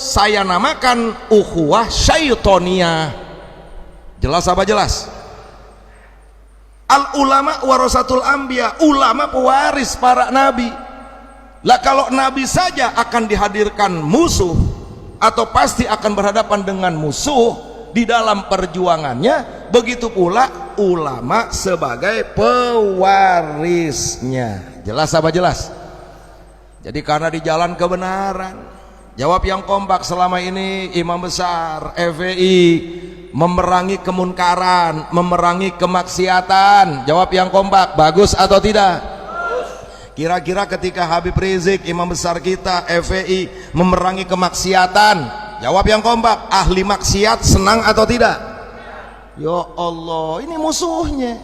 saya namakan ukhuwah syaitoniyah. Jelas apa jelas? Al ulama warasatul anbiya, ulama pewaris para nabi. Lah kalau nabi saja akan dihadirkan musuh atau pasti akan berhadapan dengan musuh di dalam perjuangannya, begitu pula ulama sebagai pewarisnya. Jelas apa jelas? Jadi karena di jalan kebenaran, jawab yang kompak selama ini imam besar FPI memerangi kemunkaran, memerangi kemaksiatan. Jawab yang kompak, bagus atau tidak? Kira-kira ketika Habib Rizik imam besar kita FPI memerangi kemaksiatan, jawab yang kompak, ahli maksiat senang atau tidak? Ya Allah, ini musuhnya.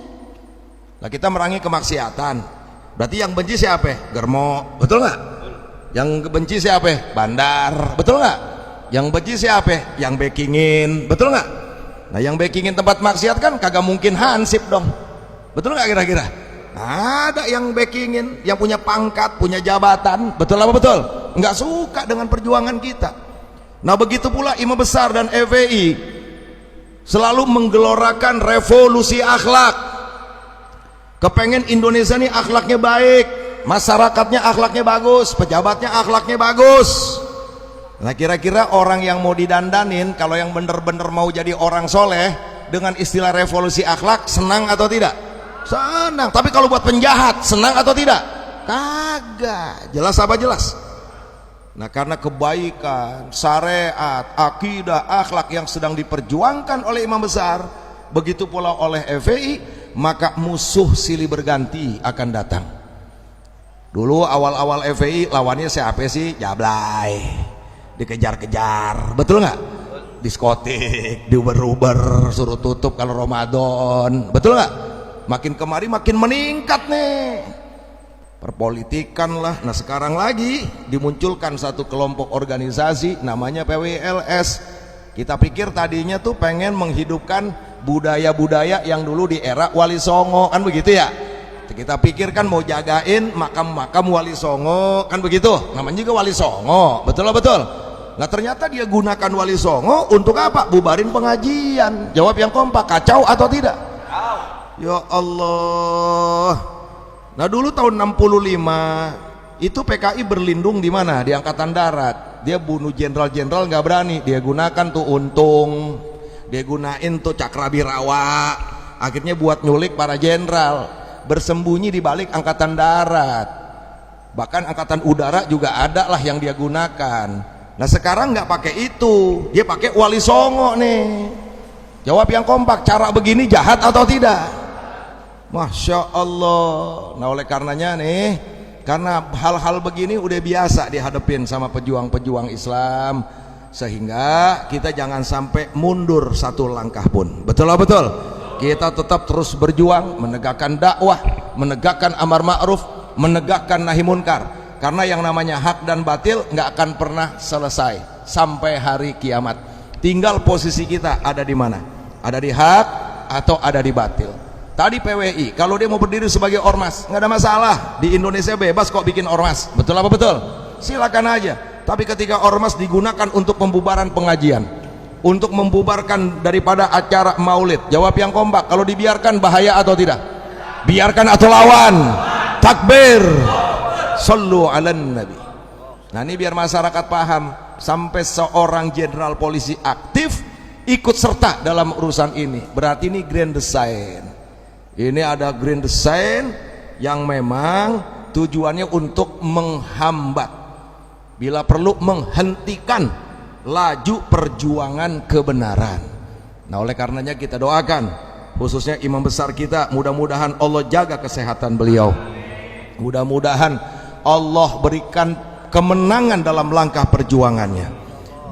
Nah kita merangi kemaksiatan, berarti yang benci siapa? Germo, betul nggak? Yang benci siapa? Bandar, betul nggak? Yang benci siapa? Yang backingin, betul nggak? Nah yang backingin tempat maksiat kan kagak mungkin hansip dong, betul nggak kira-kira? Ada yang backingin, yang punya pangkat, punya jabatan, betul apa betul? Nggak suka dengan perjuangan kita. Nah begitu pula imam besar dan FPI selalu menggelorakan revolusi akhlak. Kepengen Indonesia ini akhlaknya baik, masyarakatnya akhlaknya bagus, pejabatnya akhlaknya bagus. Nah kira-kira orang yang mau didandanin, kalau yang bener-bener mau jadi orang soleh dengan istilah revolusi akhlak, senang atau tidak? Senang. Tapi kalau buat penjahat, senang atau tidak? Kagak. Jelas apa jelas? Nah karena kebaikan, syariat, akidah, akhlak yang sedang diperjuangkan oleh imam besar, begitu pula oleh FPI, maka musuh silih berganti akan datang. Dulu awal-awal FPI lawannya siapa sih? Jablay, dikejar-kejar, betul nggak? Diskotik, diuber-uber, suruh tutup kalau Ramadan, betul nggak? Makin kemari makin meningkat nih perpolitikan lah. Nah sekarang lagi dimunculkan satu kelompok organisasi namanya PWLS. Kita pikir tadinya tuh pengen menghidupkan budaya-budaya yang dulu di era Wali Songo, kan begitu ya? Kita pikir kan mau jagain makam-makam Wali Songo, kan begitu? Namanya juga Wali Songo, betul betul. Nah ternyata dia gunakan Wali Songo untuk apa? Bubarin pengajian. Jawab yang kompak, kacau atau tidak? Ya Allah. Nah dulu tahun 65 itu PKI berlindung di mana? Di Angkatan Darat. Dia bunuh jenderal-jenderal nggak berani. Dia gunakan tuh untung, dia gunain tuh Cakrabirawa. Akhirnya buat nyulik para jenderal, bersembunyi di balik Angkatan Darat. Bahkan Angkatan Udara juga ada lah yang dia gunakan. Nah sekarang nggak pakai itu, dia pakai Wali Songo nih. Jawab yang kompak, cara begini jahat atau tidak? Masya Allah. Nah oleh karenanya nih, karena hal-hal begini udah biasa dihadapin sama pejuang-pejuang Islam, sehingga kita jangan sampai mundur satu langkah pun. Betul lah betul. Kita tetap terus berjuang menegakkan dakwah, menegakkan amar ma'ruf, menegakkan nahi munkar. Karena yang namanya hak dan batil nggak akan pernah selesai sampai hari kiamat. Tinggal posisi kita ada di mana? Ada di hak atau ada di batil. Tadi PWI, kalau dia mau berdiri sebagai ormas, nggak ada masalah. Di Indonesia bebas kok bikin ormas, betul apa betul? Silakan aja. Tapi ketika ormas digunakan untuk pembubaran pengajian, untuk membubarkan daripada acara maulid, jawab yang kompak, kalau dibiarkan bahaya atau tidak? Biarkan atau lawan? Takbir. Sallu ala nabi. Nah ini biar masyarakat paham, sampai seorang jenderal polisi aktif ikut serta dalam urusan ini, berarti ini grand design. Ini ada grand design yang memang tujuannya untuk menghambat, bila perlu menghentikan laju perjuangan kebenaran. Nah oleh karenanya kita doakan khususnya imam besar kita, mudah-mudahan Allah jaga kesehatan beliau, mudah-mudahan Allah berikan kemenangan dalam langkah perjuangannya.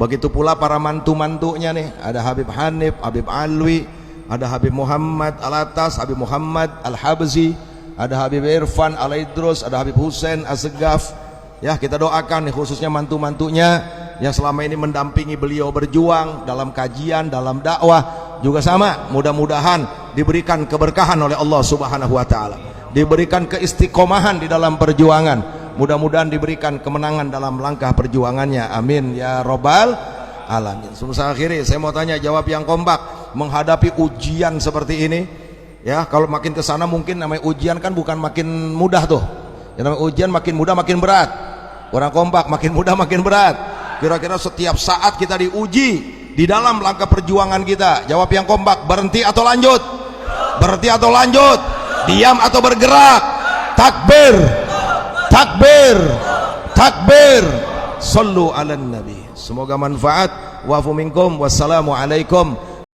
Begitu pula para mantu-mantunya nih, ada Habib Hanif, Habib Alwi, ada Habib Muhammad Al-Atas, Habib Muhammad Al-Habzi, ada Habib Irfan Al-Idrus, ada Habib Hussein As-Segaf. Ya kita doakan nih khususnya mantu-mantunya yang selama ini mendampingi beliau berjuang dalam kajian, dalam dakwah juga sama. Mudah-mudahan diberikan keberkahan oleh Allah Subhanahu wa taala, diberikan keistiqomahan di dalam perjuangan, mudah-mudahan diberikan kemenangan dalam langkah perjuangannya, amin ya robbal alamin. Sebelum saya akhiri, saya mau tanya, jawab yang kompak, menghadapi ujian seperti ini ya. Kalau makin ke sana mungkin namanya ujian kan bukan makin mudah tuh ya, namanya ujian makin mudah makin berat. Orang kompak makin mudah makin berat. Kira-kira setiap saat kita diuji di dalam langkah perjuangan kita. Jawab yang kompak, berhenti atau lanjut? Berhenti atau lanjut? Diam atau bergerak? Takbir, takbir, takbir. Sallu ala nabi. Semoga manfaat. Wa'fu minkum. Wassalamualaikum